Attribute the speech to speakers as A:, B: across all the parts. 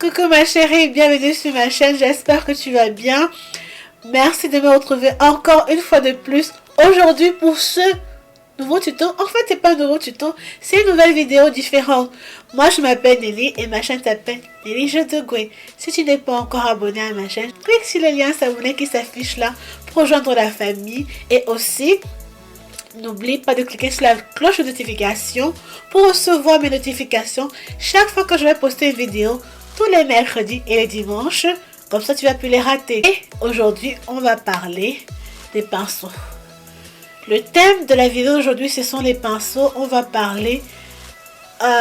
A: Coucou ma chérie, bienvenue sur ma chaîne, j'espère que tu vas bien. Merci de me retrouver encore une fois de plus aujourd'hui pour ce nouveau tuto. En fait, c'est pas un nouveau tuto, c'est une nouvelle vidéo différente. Moi, je m'appelle Nelly et ma chaîne s'appelle Nelly Jeux de Goué. Si tu n'es pas encore abonné à ma chaîne, clique sur le lien s'abonner qui s'affiche là pour rejoindre la famille. Et aussi, n'oublie pas de cliquer sur la cloche de notification pour recevoir mes notifications chaque fois que je vais poster une vidéo, tous les mercredis et les dimanches. Comme ça, tu vas plus les rater. Et aujourd'hui, on va parler des pinceaux. Le thème de la vidéo d'aujourd'hui, ce sont les pinceaux. On va parler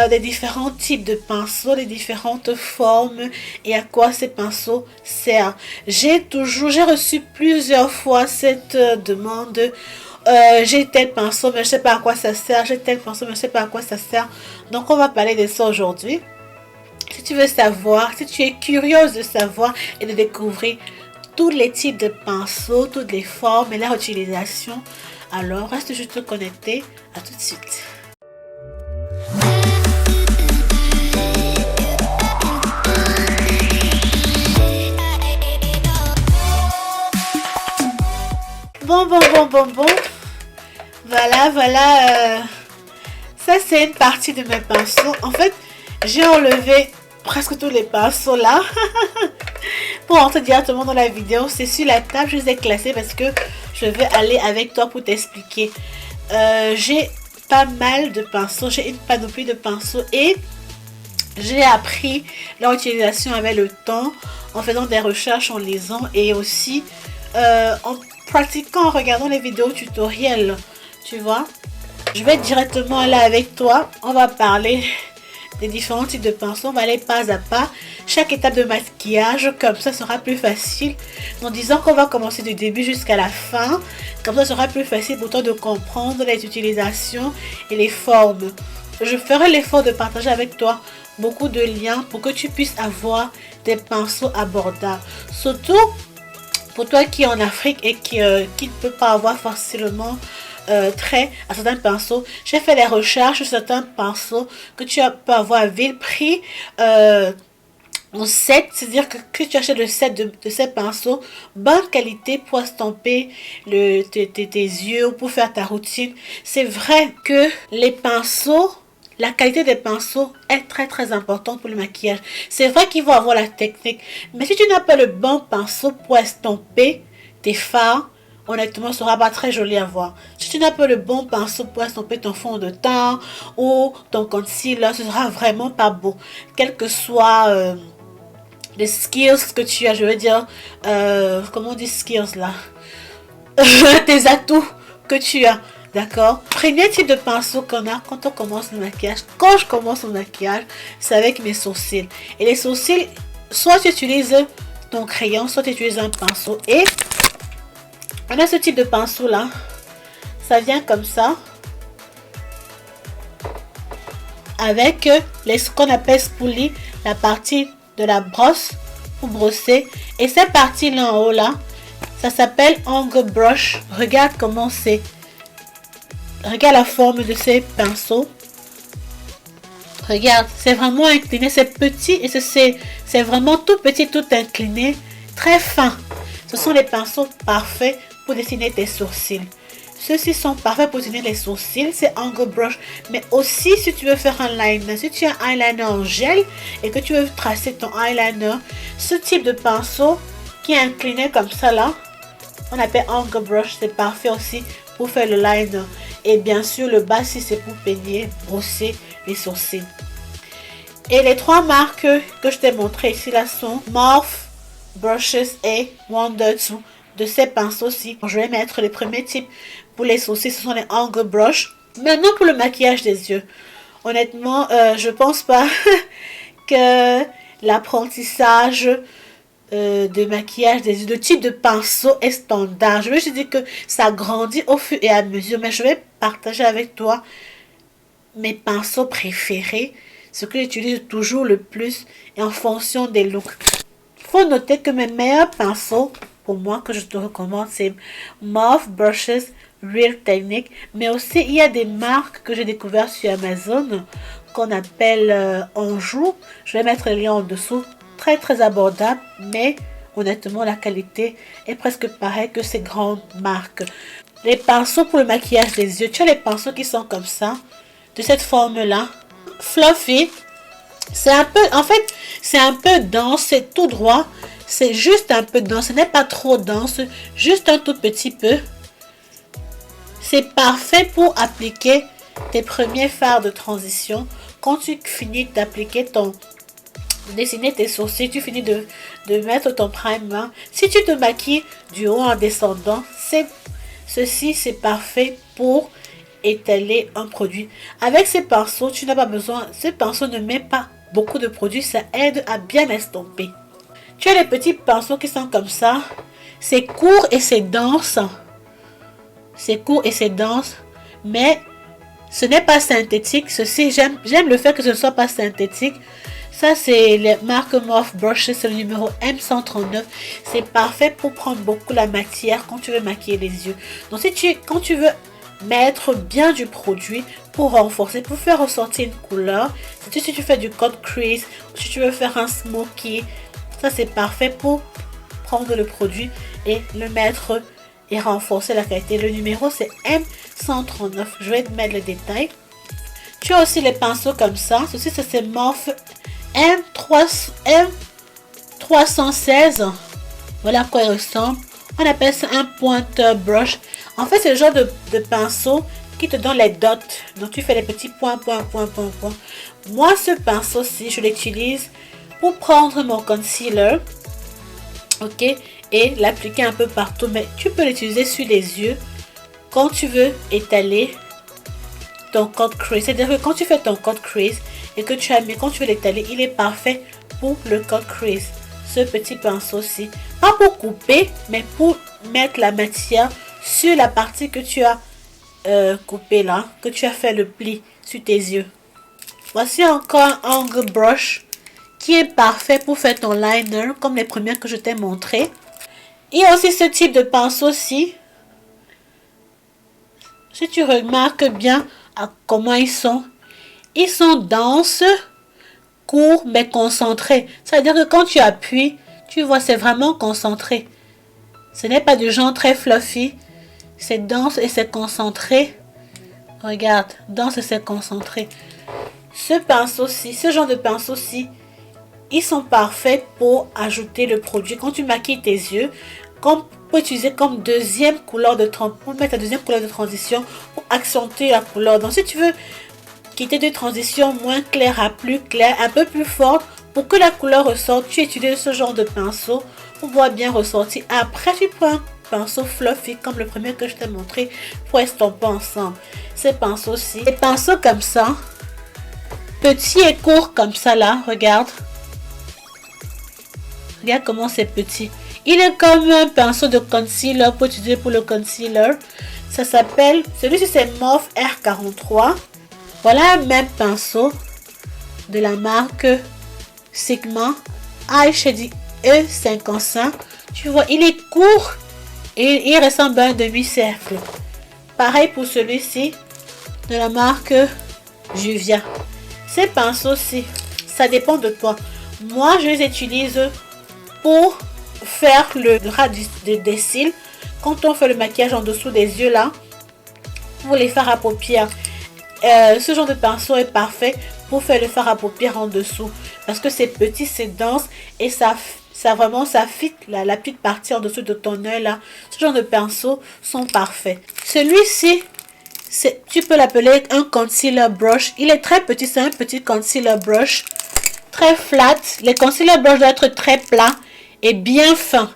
A: des différents types de pinceaux, les différentes formes et à quoi ces pinceaux servent. J'ai reçu plusieurs fois cette demande. J'ai tel pinceau mais je sais pas à quoi ça sert, j'ai tel pinceau mais je sais pas à quoi ça sert. Donc on va parler de ça aujourd'hui. Si tu veux savoir, si tu es curieuse de savoir et de découvrir tous les types de pinceaux, toutes les formes et leur utilisation, alors reste juste connecté. À tout de suite. Bon. Voilà. Ça, c'est une partie de mes pinceaux. En fait, j'ai enlevé presque tous les pinceaux là. Pour entrer directement dans la vidéo, c'est sur la table. Je les ai classés parce que je vais aller avec toi pour t'expliquer. J'ai pas mal de pinceaux. J'ai une panoplie de pinceaux et j'ai appris leur utilisation avec le temps, en faisant des recherches, en lisant et aussi en pratiquant, en regardant les vidéos tutoriels, tu vois. Je vais directement aller avec toi. On va parler des différents types de pinceaux. On va aller pas à pas. Chaque étape de maquillage, comme ça sera plus facile. En disant qu'on va commencer du début jusqu'à la fin. Comme ça sera plus facile pour toi de comprendre les utilisations et les formes. Je ferai l'effort de partager avec toi beaucoup de liens pour que tu puisses avoir des pinceaux abordables. Surtout pour toi qui est en Afrique et qui ne peut pas avoir facilement trait à certains pinceaux, j'ai fait des recherches sur certains pinceaux que tu peux avoir à vil prix en set, c'est-à-dire que tu achètes le set de ces pinceaux, bonne qualité pour estomper tes yeux ou pour faire ta routine. C'est vrai que les pinceaux, la qualité des pinceaux est très importante pour le maquillage. C'est vrai qu'il faut avoir la technique. Mais si tu n'as pas le bon pinceau pour estomper tes fards, honnêtement, ce sera pas très joli à voir. Si tu n'as pas le bon pinceau pour estomper ton fond de teint ou ton concealer, ce sera vraiment pas beau. Quel que soit les skills que tu as, je veux dire, comment on dit skills là tes atouts que tu as. D'accord. Premier type de pinceau qu'on a quand on commence le maquillage. Quand je commence le maquillage, c'est avec mes sourcils. Et les sourcils, soit tu utilises ton crayon, soit tu utilises un pinceau. Et on a ce type de pinceau là. Ça vient comme ça. Avec ce qu'on appelle spoolie, la partie de la brosse pour brosser. Et cette partie là en haut là, ça s'appelle angle brush. Regarde comment c'est. Regarde la forme de ces pinceaux. Regarde, c'est vraiment incliné, c'est petit et c'est vraiment tout petit, tout incliné, très fin. Ce sont les pinceaux parfaits pour dessiner tes sourcils. Ceux-ci sont parfaits pour dessiner les sourcils, c'est angle brush. Mais aussi si tu veux faire un liner, si tu as un eyeliner en gel et que tu veux tracer ton eyeliner, ce type de pinceau qui est incliné comme ça là, on appelle angle brush, c'est parfait aussi pour faire le liner. Et bien sûr le bas si c'est pour peigner, brosser les sourcils. Et les trois marques que je t'ai montré ici là sont Morphe, Brushes et Wonder Two. De ces pinceaux-ci, je vais mettre le premier type pour les sourcils, ce sont les angle brush. Maintenant pour le maquillage des yeux, honnêtement je pense pas que l'apprentissage de maquillage des yeux, de type de pinceau est standard. Je vais juste dire que ça grandit au fur et à mesure, mais je vais partager avec toi mes pinceaux préférés, ce que j'utilise toujours le plus et en fonction des looks. Il faut noter que mes meilleurs pinceaux pour moi que je te recommande, c'est Morphe Brushes Real Technique, mais aussi il y a des marques que j'ai découvertes sur Amazon qu'on appelle Anjou. Je vais mettre le lien en dessous. très abordable, mais honnêtement la qualité est presque pareille que ces grandes marques. Les pinceaux pour le maquillage des yeux, tu as les pinceaux qui sont comme ça, de cette forme là, fluffy. C'est un peu, en fait, c'est un peu dense, c'est tout droit, c'est juste un peu dense, ce n'est pas trop dense, juste un tout petit peu. C'est parfait pour appliquer tes premiers fards de transition. Quand tu finis d'appliquer de dessiner tes sourcils, tu finis de mettre ton primer. Si tu te maquilles du haut en descendant, ceci c'est parfait pour étaler un produit. Avec ces pinceaux, tu n'as pas besoin, ce pinceau ne met pas beaucoup de produits, ça aide à bien estomper. Tu as les petits pinceaux qui sont comme ça, c'est court et c'est dense. C'est court et c'est dense, mais ce n'est pas synthétique. Ceci, j'aime le fait que ce ne soit pas synthétique. Ça, c'est la marque Morphe Brushes, c'est le numéro M139. C'est parfait pour prendre beaucoup la matière quand tu veux maquiller les yeux. Donc, quand tu veux mettre bien du produit pour renforcer, pour faire ressortir une couleur, si tu fais du cut crease, si tu veux faire un smoky, ça c'est parfait pour prendre le produit et le mettre et renforcer la qualité. Le numéro c'est M139. Je vais te mettre le détail. Tu as aussi les pinceaux comme ça. Ceci c'est Morphe M316. Voilà à quoi il ressemble. On appelle ça un pointeur brush. En fait, c'est le genre de pinceau qui te donne les dots. Donc, tu fais les petits points. Moi, ce pinceau-ci, je l'utilise pour prendre mon concealer. Ok. Et l'appliquer un peu partout. Mais tu peux l'utiliser sur les yeux quand tu veux étaler ton cut crease. C'est-à-dire que quand tu fais ton cut crease et que tu as mis, quand tu veux l'étaler, il est parfait pour le cut crease. Ce petit pinceau-ci. Pas pour couper, mais pour mettre la matière sur la partie que tu as coupée là, que tu as fait le pli sur tes yeux. Voici encore un angle brush qui est parfait pour faire ton liner, comme les premières que je t'ai montré. Il y a aussi ce type de pinceau-ci. Si tu remarques bien comment ils sont denses, courts, mais concentrés. C'est-à-dire que quand tu appuies, tu vois, c'est vraiment concentré. Ce n'est pas du genre très fluffy. C'est dense et c'est concentré. Regarde, dense et c'est concentré. Ce pinceau-ci, ce genre de pinceau-ci, ils sont parfaits pour ajouter le produit. Quand tu maquilles tes yeux, qu'on peut utiliser comme deuxième couleur pour mettre la deuxième couleur de transition, pour accentuer la couleur. Donc si tu veux quitter de transition moins claire à plus claire, un peu plus forte, pour que la couleur ressorte, tu utilises ce genre de pinceau pour pouvoir bien ressortir. Après, tu prends un pinceau fluffy comme le premier que je t'ai montré pour estomper ensemble. Ces pinceaux-ci, des pinceaux comme ça, petits et courts comme ça là, regarde. Regarde comment c'est petit. Il est comme un pinceau de concealer pour utiliser pour le concealer. Ça s'appelle, celui-ci c'est Morphe R43. Voilà un même pinceau de la marque Sigma Eyeshading E55. Tu vois, il est court et il ressemble à un demi-cercle. Pareil pour celui-ci de la marque Juvia. Ces pinceaux-ci, ça dépend de toi. Moi, je les utilise pour faire le ras des cils. Quand on fait le maquillage en dessous des yeux là, pour les fards à paupières. Ce genre de pinceau est parfait pour faire le fard à paupières en dessous. Parce que c'est petit, c'est dense et ça fit la petite partie en dessous de ton œil là. Ce genre de pinceaux sont parfaits. Celui-ci, tu peux l'appeler un concealer brush. Il est très petit, c'est un petit concealer brush. Très flat. Les concealer brush doivent être très plats et bien fins.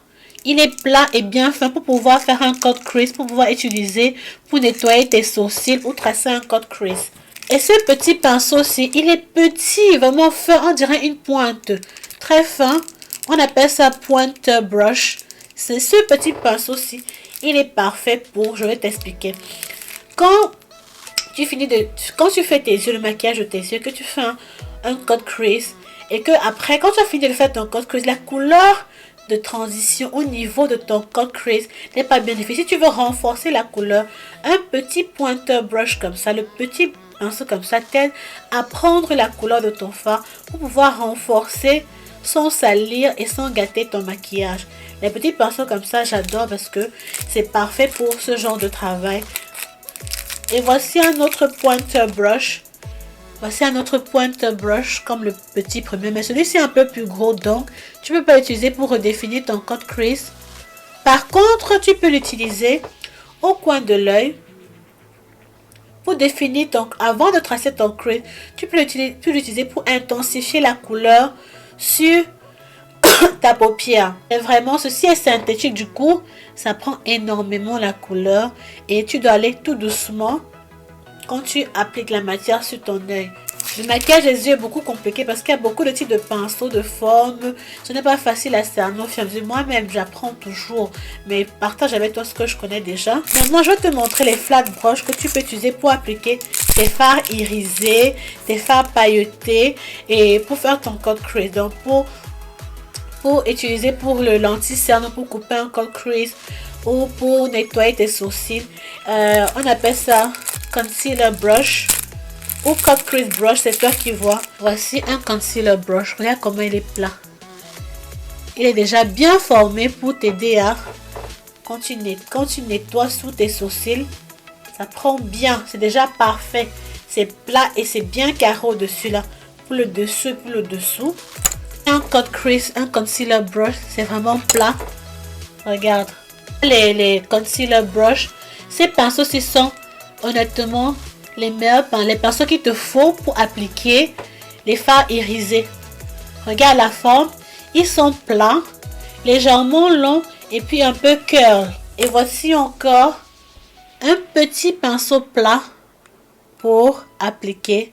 A: Il est plat et bien fin pour pouvoir faire un cut crease, pour pouvoir utiliser pour nettoyer tes sourcils ou tracer un cut crease. Et ce petit pinceau-ci, il est petit, vraiment fin, on dirait une pointe. Très fin, on appelle ça pointeur brush. C'est ce petit pinceau-ci, il est parfait pour, je vais t'expliquer. Quand tu fais tes yeux, le maquillage de tes yeux, que tu fais un cut crease, et que après, quand tu as fini de faire ton cut crease, la couleur de transition au niveau de ton cut crease n'est pas bien défini. Si tu veux renforcer la couleur, un petit pointeur brush comme ça, le petit pinceau comme ça t'aide à prendre la couleur de ton fard pour pouvoir renforcer sans salir et sans gâter ton maquillage. Les petits pinceaux comme ça, j'adore parce que c'est parfait pour ce genre de travail. Et voici un autre pointer brush. Voici un autre pointer brush comme le petit premier, mais celui-ci est un peu plus gros, donc tu peux pas l'utiliser pour redéfinir ton cut crease. Par contre, tu peux l'utiliser au coin de l'œil pour définir ton... Avant de tracer ton crease, tu peux l'utiliser pour intensifier la couleur sur ta paupière. Et vraiment, ceci est synthétique, du coup, ça prend énormément la couleur et tu dois aller tout doucement quand tu appliques la matière sur ton œil. Le maquillage des yeux est beaucoup compliqué parce qu'il y a beaucoup de types de pinceaux, de formes. Ce n'est pas facile à cerner au fur et à mesure. Moi-même, j'apprends toujours. Mais partage avec toi ce que je connais déjà. Maintenant, je vais te montrer les flat brushes que tu peux utiliser pour appliquer tes fards irisés, tes fards pailletés et pour faire ton cut crease. Donc, pour utiliser pour le lentille-cerne, pour couper un cut crease ou pour nettoyer tes sourcils. On appelle ça concealer brush ou cut crease brush, c'est toi qui vois. Voici un concealer brush. Regarde comment il est plat. Il est déjà bien formé pour t'aider à quand tu nettoies sous tes sourcils, ça prend bien. C'est déjà parfait. C'est plat et c'est bien carré au-dessus là. Pour le dessus et pour le dessous. Un cut crease, un concealer brush, c'est vraiment plat. Regarde. Les concealer brush, ces pinceaux-ci sont honnêtement les meilleurs, les pinceaux qu'il te faut pour appliquer les fards irisés. Regarde la forme, ils sont plats, légèrement longs et puis un peu curl. Et voici encore un petit pinceau plat pour appliquer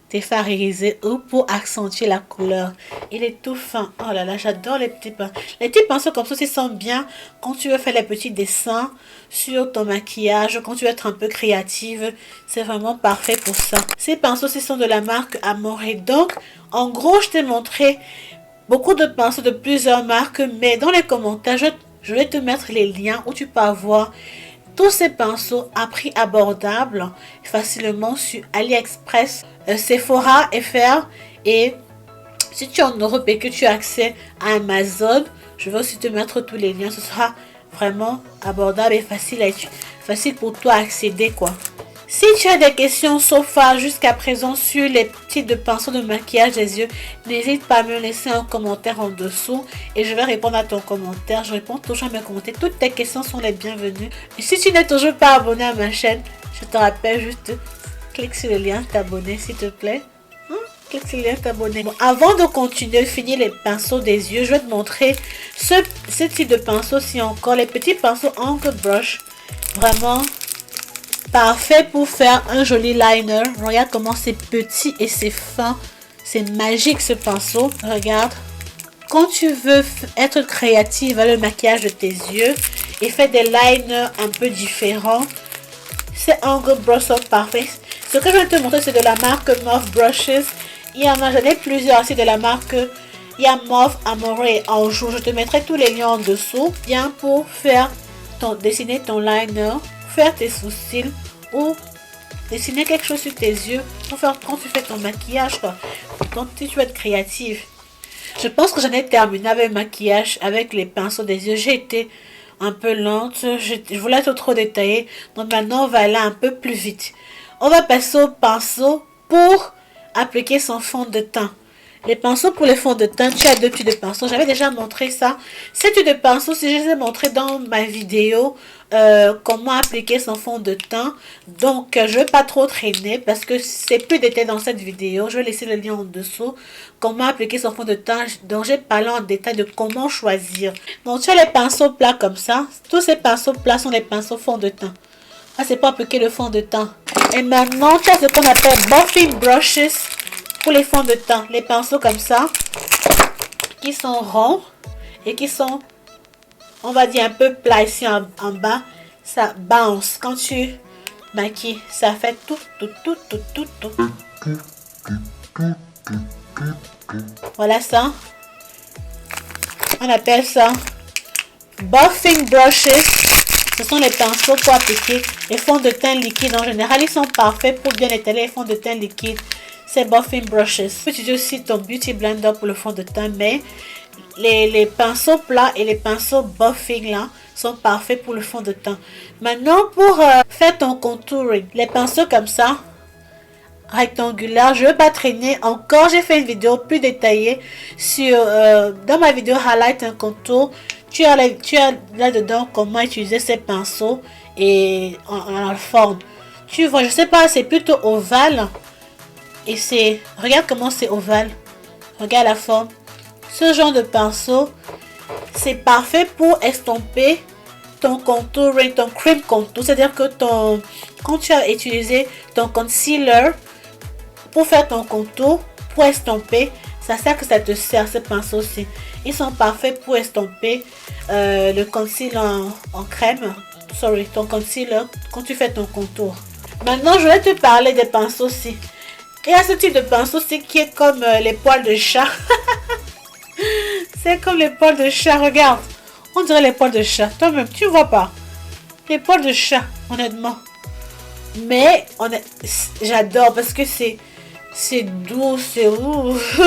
A: tes fards irisés ou pour accentuer la couleur. Il est tout fin. Oh là là, j'adore les petits pinceaux. Les petits pinceaux comme ça, ils sont bien quand tu veux faire les petits dessins sur ton maquillage, quand tu veux être un peu créative. C'est vraiment parfait pour ça. Ces pinceaux-ci sont de la marque Amore. Donc, en gros, je t'ai montré beaucoup de pinceaux de plusieurs marques, mais dans les commentaires, je vais te mettre les liens où tu peux avoir tous ces pinceaux à prix abordable facilement sur AliExpress, Sephora FR, et si tu es en Europe et que tu as accès à Amazon, je vais aussi te mettre tous les liens. Ce sera vraiment abordable et facile pour toi à accéder quoi. Si tu as des questions jusqu'à présent sur les types de pinceaux de maquillage des yeux, n'hésite pas à me laisser un commentaire en dessous et je vais répondre à ton commentaire. Je réponds toujours à mes commentaires. Toutes tes questions sont les bienvenues. Et si tu n'es toujours pas abonné à ma chaîne, je te rappelle juste, clique sur le lien t'abonner s'il te plaît. Clique sur le lien t'abonner. Bon, avant de continuer, finir les pinceaux des yeux, je vais te montrer ce type de pinceau-ci encore. Les petits pinceaux Angle Brush. Vraiment parfait pour faire un joli liner. Regarde comment c'est petit et c'est fin. C'est magique ce pinceau. Regarde. Quand tu veux être créative avec le maquillage de tes yeux et faire des liners un peu différents, c'est Angle Brush sont parfait. Ce que je vais te montrer, c'est de la marque Morphe Brushes. Il y en a, j'en ai plusieurs aussi de la marque. Il y a Morphe, Amore et Anjou. Je te mettrai tous les liens en dessous. Bien pour faire dessiner ton liner, faire tes sourcils ou dessiner quelque chose sur tes yeux pour faire quand tu fais ton maquillage quoi. Donc si tu veux être créative. Je pense que j'en ai terminé avec le maquillage, avec les pinceaux des yeux. J'ai été un peu lente, je voulais être trop détaillée. Donc maintenant on va aller un peu plus vite. On va passer au pinceau pour appliquer son fond de teint. Les pinceaux pour les fonds de teint, tu as deux types de pinceaux. J'avais déjà montré ça. Ces types de pinceaux, si je les ai montrés dans ma vidéo, comment appliquer son fond de teint. Donc, je ne vais pas trop traîner parce que c'est plus détaillé dans cette vidéo. Je vais laisser le lien en dessous. Comment appliquer son fond de teint. Donc, j'ai parlé en détail de comment choisir. Donc, tu as les pinceaux plats comme ça. Tous ces pinceaux plats sont les pinceaux fond de teint. Ah, c'est pas appliquer le fond de teint. Et maintenant, tu as ce qu'on appelle buffing brushes. Pour les fonds de teint, les pinceaux comme ça, qui sont ronds et qui sont, on va dire, un peu plats ici en bas, ça bounce. Quand tu maquilles, ça fait tout. Voilà ça. On appelle ça buffing brushes. Ce sont les pinceaux pour appliquer les fonds de teint liquides. En général, ils sont parfaits pour bien étaler les fonds de teint liquides. ces buffing brushes. Tu peux utiliser aussi ton beauty blender pour le fond de teint, mais les pinceaux plats et les pinceaux buffing là sont parfaits pour le fond de teint. Maintenant, pour faire ton contouring, les pinceaux comme ça, rectangulaire, je ne veux pas traîner encore. J'ai fait une vidéo plus détaillée sur dans ma vidéo highlight un contour. Tu as là-dedans comment utiliser ces pinceaux et en forme. Tu vois, je sais pas, c'est plutôt ovale. Et c'est, regarde comment c'est ovale. Regarde la forme. Ce genre de pinceau, c'est parfait pour estomper ton contour, ton cream contour. C'est-à-dire que quand tu as utilisé ton concealer pour faire ton contour, pour estomper, ça sert que ça te sert, ce pinceau-ci. Ils sont parfaits pour estomper le concealer en crème. Sorry, ton concealer quand tu fais ton contour. Maintenant, je vais te parler des pinceaux-ci. Il y a ce type de pinceau-ci qui est comme les poils de chat. C'est comme les poils de chat, regarde. On dirait les poils de chat. Toi-même, tu vois pas. Les poils de chat, honnêtement. Mais j'adore parce que c'est doux, c'est ouf.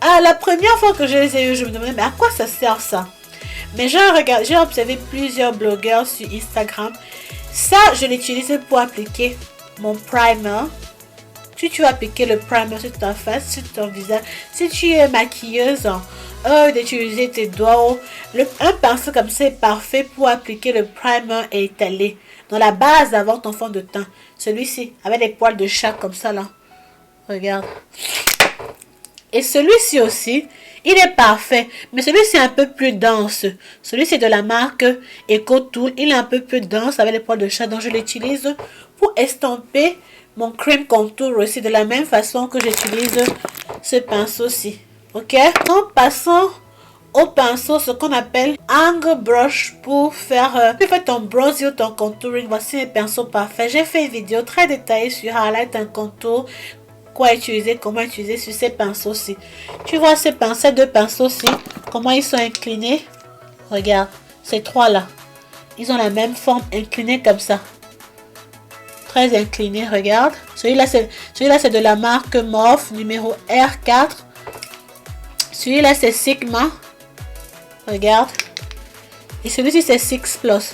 A: Ah, la première fois que je les ai eu, je me demandais, mais à quoi ça sert ça? Mais j'ai observé plusieurs blogueurs sur Instagram. Ça, je l'utilise pour appliquer mon primer. Si tu veux appliquer le primer sur ta face, sur ton visage, si tu es maquilleuse, d'utiliser tes doigts, un pinceau comme ça est parfait pour appliquer le primer et étaler dans la base avant ton fond de teint. Celui-ci, avec des poils de chat comme ça là. Regarde. Et celui-ci aussi, il est parfait. Mais celui-ci est un peu plus dense. Celui-ci est de la marque EcoTool. Il est un peu plus dense avec les poils de chat. Donc je l'utilise pour estomper mon cream contour aussi. De la même façon que j'utilise ce pinceau-ci. Ok? En passant au pinceau, ce qu'on appelle angle brush pour faire ton bronzer ou ton contouring. Voici les pinceaux parfaits. J'ai fait une vidéo très détaillée sur highlight un contour. Quoi utiliser, comment utiliser sur ces pinceaux-ci. Tu vois ces deux pinceaux-ci, comment ils sont inclinés. Regarde, ces trois-là. Ils ont la même forme, inclinée comme ça. Très incliné, regarde. Celui-là, c'est de la marque Morphe, numéro R4. Celui-là, c'est Sigma. Regarde. Et celui-ci, c'est Six Plus.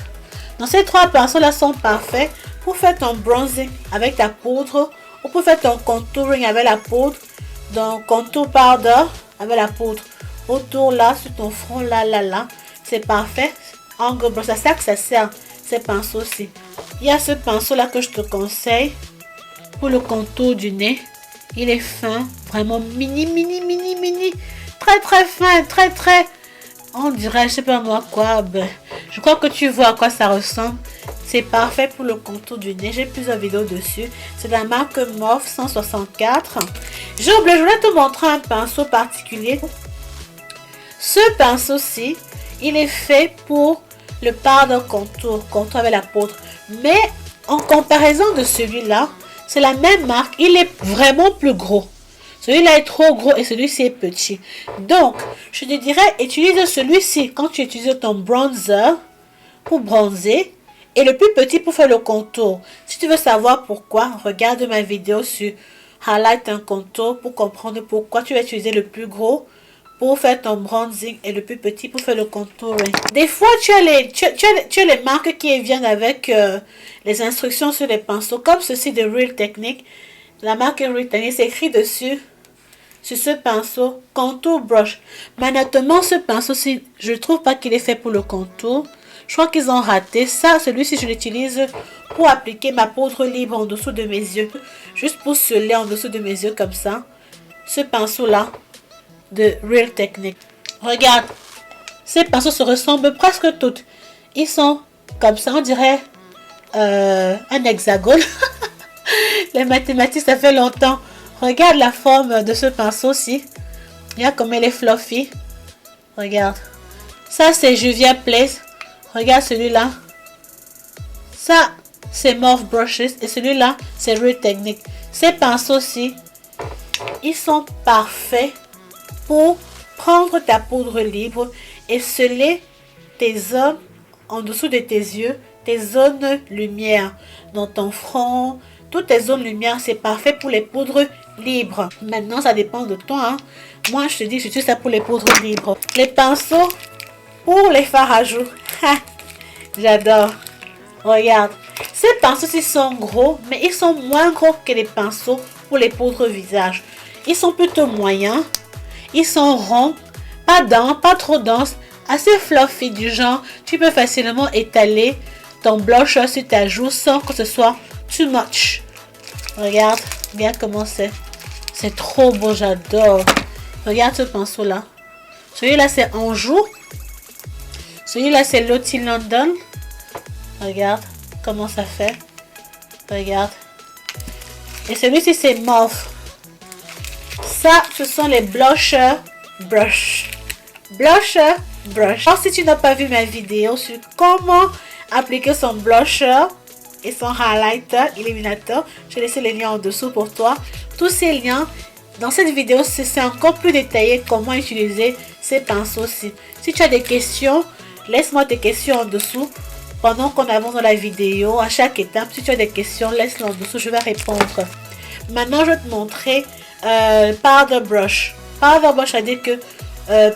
A: Donc, ces trois pinceaux-là sont parfaits pour faire ton bronzing avec ta poudre ou pour faire ton contouring avec la poudre. Donc, contour powder avec la poudre. Autour là, sur ton front, là. C'est parfait. Angle brush, c'est ça que ça sert, ces pinceaux-ci. Il y a ce pinceau-là que je te conseille pour le contour du nez. Il est fin, vraiment mini. Très fin, très. On dirait, je sais pas moi quoi. Ben, je crois que tu vois à quoi ça ressemble. C'est parfait pour le contour du nez. J'ai plusieurs vidéos dessus. C'est de la marque Morphe 164. J'ai oublié, je voulais te montrer un pinceau particulier. Ce pinceau-ci, il est fait pour le powder contour avec la poudre. Mais en comparaison de celui-là, c'est la même marque. Il est vraiment plus gros. Celui-là est trop gros et celui-ci est petit. Donc, je te dirais, utilise celui-ci quand tu utilises ton bronzer pour bronzer. Et le plus petit pour faire le contour. Si tu veux savoir pourquoi, regarde ma vidéo sur Highlight un contour pour comprendre pourquoi tu vas utiliser le plus gros pour faire ton bronzing et le plus petit pour faire le contouring. Des fois, tu as les marques qui viennent avec les instructions sur les pinceaux, comme ceci de Real Technique. La marque Real Technique, c'est écrit dessus, sur ce pinceau, contour brush. Mais honnêtement, ce pinceau-ci, je ne trouve pas qu'il est fait pour le contour. Je crois qu'ils ont raté. Ça, celui-ci, je l'utilise pour appliquer ma poudre libre en dessous de mes yeux. Juste pour sceller en dessous de mes yeux comme ça. Ce pinceau-là de Real Technique. Regarde. Ces pinceaux se ressemblent presque toutes. Ils sont comme ça, on dirait un hexagone. Les mathématiques, ça fait longtemps. Regarde la forme de ce pinceau-ci. Regarde comme elle est fluffy. Regarde. Ça, c'est Juvia's Place. Regarde celui-là. Ça, c'est Morphe Brushes. Et celui-là, c'est Real Technique. Ces pinceaux-ci, ils sont parfaits pour prendre ta poudre libre et sceller tes zones en dessous de tes yeux, tes zones lumière dans ton front, toutes tes zones lumière. C'est parfait pour les poudres libres. Maintenant, ça dépend de toi. Hein. Moi, je te dis, j'utilise ça pour les poudres libres. Les pinceaux pour les fards à joues. J'adore. Regarde. Ces pinceaux-ci sont gros, mais ils sont moins gros que les pinceaux pour les poudres visage. Ils sont plutôt moyens. Ils sont ronds. Pas denses, pas trop denses. Assez fluffy du genre. Tu peux facilement étaler ton blush sur ta joue sans que ce soit too much. Regarde bien comment c'est. C'est trop beau, j'adore. Regarde ce pinceau-là. Celui-là, c'est Anjou. Celui-là, c'est Lottie London. Regarde comment ça fait. Regarde. Et celui-ci, c'est Mauve. Ça, ce sont les blusher brush. Blusher brush. Alors, si tu n'as pas vu ma vidéo sur comment appliquer son blusher et son highlighter, illuminateur, je vais laisser les liens en dessous pour toi. Tous ces liens, dans cette vidéo, c'est encore plus détaillé comment utiliser ces pinceaux-ci. Si tu as des questions, laisse-moi tes questions en dessous. Pendant qu'on avance dans la vidéo, à chaque étape, si tu as des questions, laisse-les en dessous, je vais répondre. Maintenant, je vais te montrer powder brush. Powder brush, c'est-à-dire que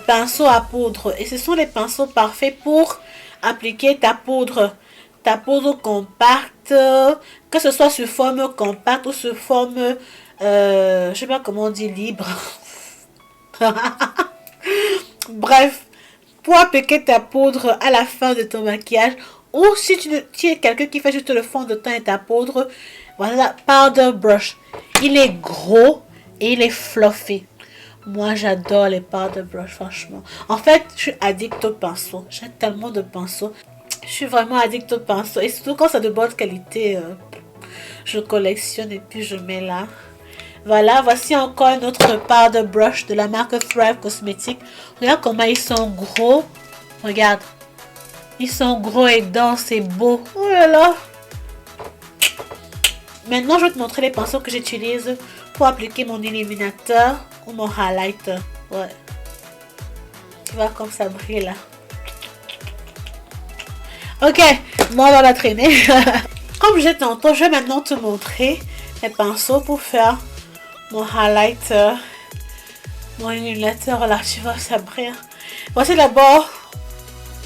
A: pinceau à poudre. Et ce sont les pinceaux parfaits pour appliquer ta poudre compacte, que ce soit sous forme compacte ou sous forme, je sais pas comment on dit, libre. Bref, pour appliquer ta poudre à la fin de ton maquillage, ou si tu es quelqu'un qui fait juste le fond de teint et ta poudre, voilà, powder brush. Il est gros et il est fluffy. Moi, j'adore les powder brush, franchement. En fait, je suis addict aux pinceaux. J'ai tellement de pinceaux. Je suis vraiment addict aux pinceaux. Et surtout quand c'est de bonne qualité, je collectionne et puis je mets là. Voilà, voici encore un autre powder brush de la marque Thrive Cosmetics. Regarde comment ils sont gros. Regarde. Ils sont gros et denses et beaux. Oh là là. Maintenant, je vais te montrer les pinceaux que j'utilise pour appliquer mon illuminateur ou mon highlighter. Ouais. Tu vois comme ça brille là. Ok, moi on va la traîner. Comme je disais tantôt, je vais maintenant te montrer mes pinceaux pour faire mon highlighter, mon illuminateur. Là, tu vois, ça brille. Voici d'abord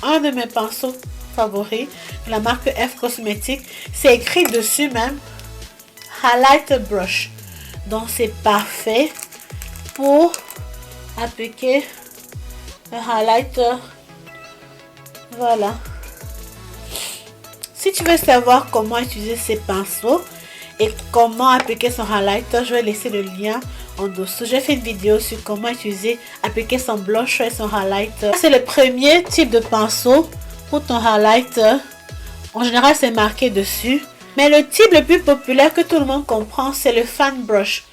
A: un de mes pinceaux favoris de la marque F Cosmetics. C'est écrit dessus même Highlighter Brush. Donc c'est parfait pour appliquer le highlighter. Voilà. Si tu veux savoir comment utiliser ces pinceaux et comment appliquer son highlighter, je vais laisser le lien en dessous. J'ai fait une vidéo sur comment appliquer son blusher et son highlighter. C'est le premier type de pinceau pour ton highlighter. En général, c'est marqué dessus. Mais le type le plus populaire que tout le monde comprend, c'est le fan brush.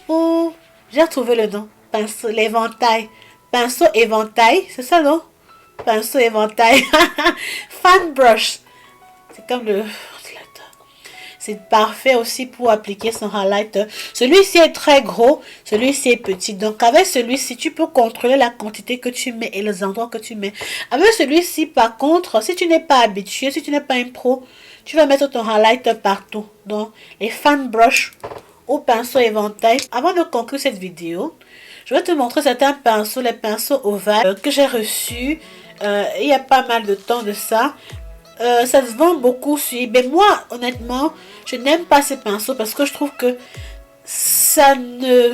A: Ou, j'ai retrouvé le nom. Pinceau, l'éventail. Pinceau éventail, c'est ça non? Pinceau éventail. Fan brush. C'est comme le... C'est parfait aussi pour appliquer son highlighter. Celui-ci est très gros, celui-ci est petit. Donc avec celui-ci, tu peux contrôler la quantité que tu mets et les endroits que tu mets. Avec celui-ci, par contre, si tu n'es pas habitué, si tu n'es pas un pro, tu vas mettre ton highlighter partout. Donc les fan brush ou pinceau éventail. Avant de conclure cette vidéo, je vais te montrer certains pinceaux, les pinceaux ovales que j'ai reçus il y a pas mal de temps de ça. Ça se vend beaucoup sur eBay. Moi, honnêtement, je n'aime pas ces pinceaux parce que je trouve que ça ne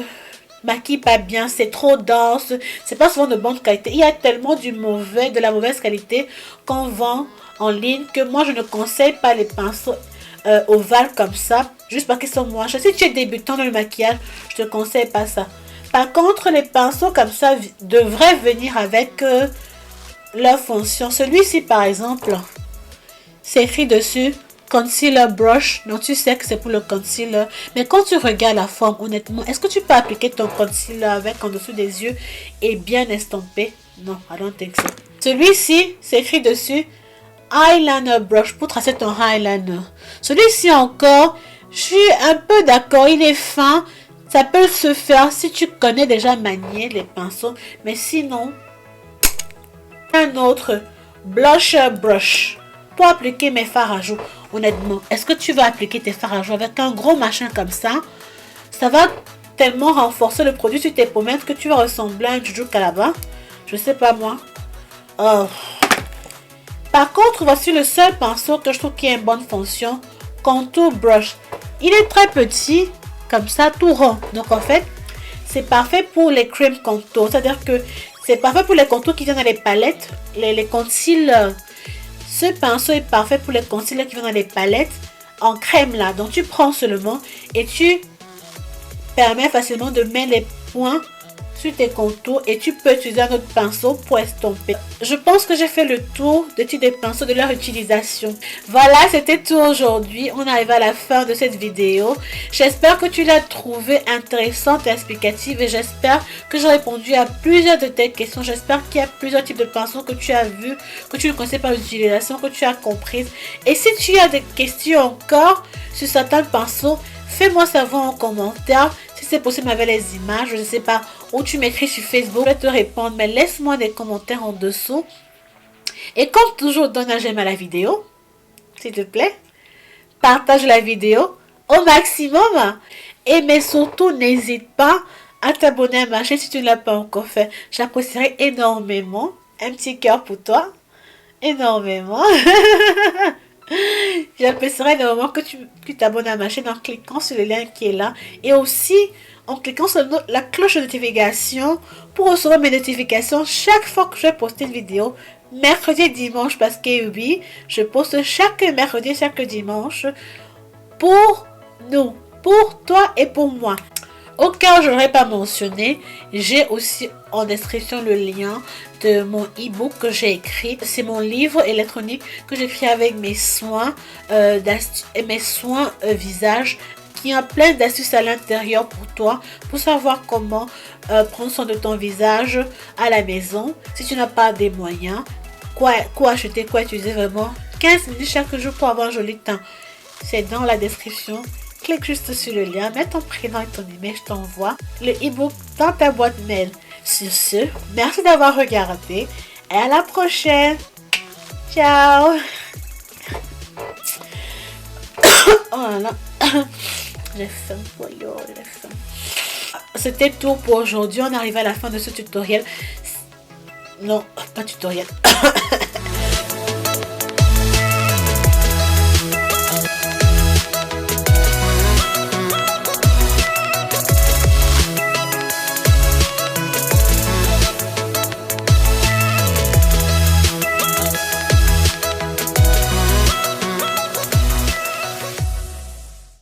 A: maquille pas bien. C'est trop dense. C'est pas souvent de bonne qualité. Il y a tellement de la mauvaise qualité qu'on vend en ligne que moi, je ne conseille pas les pinceaux ovales comme ça. Juste parce qu'ils sont moins chers. Si tu es débutant dans le maquillage, je te conseille pas ça. Par contre, les pinceaux comme ça devraient venir avec leur fonction. Celui-ci, par exemple... C'est écrit dessus concealer brush. Donc tu sais que c'est pour le concealer. Mais quand tu regardes la forme, honnêtement, est-ce que tu peux appliquer ton concealer avec en dessous des yeux et bien estampé? Non, I don't think so. Celui-ci, c'est écrit dessus eyeliner brush pour tracer ton eyeliner. Celui-ci encore, je suis un peu d'accord. Il est fin. Ça peut se faire si tu connais déjà manier les pinceaux. Mais sinon, un autre blusher brush. Pour appliquer mes fards à joues, honnêtement, est-ce que tu vas appliquer tes fards à joues avec un gros machin comme ça? Ça va tellement renforcer le produit sur tes pommettes que tu vas ressembler à un Juju Calaba. Je sais pas moi. Oh. Par contre, voici le seul pinceau que je trouve qui a une bonne fonction. Contour Brush. Il est très petit, comme ça, tout rond. Donc en fait, c'est parfait pour les cream contours. C'est-à-dire que c'est parfait pour les contours qui viennent dans les palettes, les concealers. Ce pinceau est parfait pour les concealers qui viennent dans les palettes en crème là. Donc tu prends seulement et tu permets facilement de mettre les points sur tes contours et tu peux utiliser un autre pinceau pour estomper. Je pense que j'ai fait le tour de types de pinceaux, de leur utilisation. Voilà, c'était tout aujourd'hui. On arrive à la fin de cette vidéo. J'espère que tu l'as trouvée intéressante et explicative et j'espère que j'ai répondu à plusieurs de tes questions. J'espère qu'il y a plusieurs types de pinceaux que tu as vus, que tu ne connaissais pas l'utilisation, que tu as comprises. Et si tu as des questions encore sur certains pinceaux, fais-moi savoir en commentaire. Si c'est possible avec les images, je ne sais pas, ou tu m'écris sur Facebook, je vais te répondre, mais laisse-moi des commentaires en dessous. Et comme toujours, donne un j'aime à la vidéo, s'il te plaît. Partage la vidéo au maximum. Et mais surtout, n'hésite pas à t'abonner à ma chaîne si tu ne l'as pas encore fait. J'apprécierais énormément. Un petit cœur pour toi. Énormément. J'apprécierais énormément que tu t'abonnes à ma chaîne en cliquant sur le lien qui est là. Et aussi en cliquant sur la cloche de notification pour recevoir mes notifications chaque fois que je vais poster une vidéo. Mercredi et dimanche, parce que oui, je poste chaque mercredi et chaque dimanche pour nous, pour toi et pour moi. Au cas où je n'aurais pas mentionné, j'ai aussi en description le lien de mon e-book que j'ai écrit. C'est mon livre électronique que j'écris avec mes soins, visage, qui a plein d'astuces à l'intérieur pour toi, pour savoir comment prendre soin de ton visage à la maison. Si tu n'as pas des moyens, quoi acheter, quoi utiliser vraiment 15 minutes chaque jour pour avoir un joli teint. C'est dans la description. Clique juste sur le lien, mets ton prénom et ton email, je t'envoie le e-book dans ta boîte mail. Sur ce, merci d'avoir regardé et à la prochaine. Ciao. Oh là là. J'ai faim, j'ai faim. C'était tout pour aujourd'hui. On arrive à la fin de ce tutoriel. Non, pas tutoriel.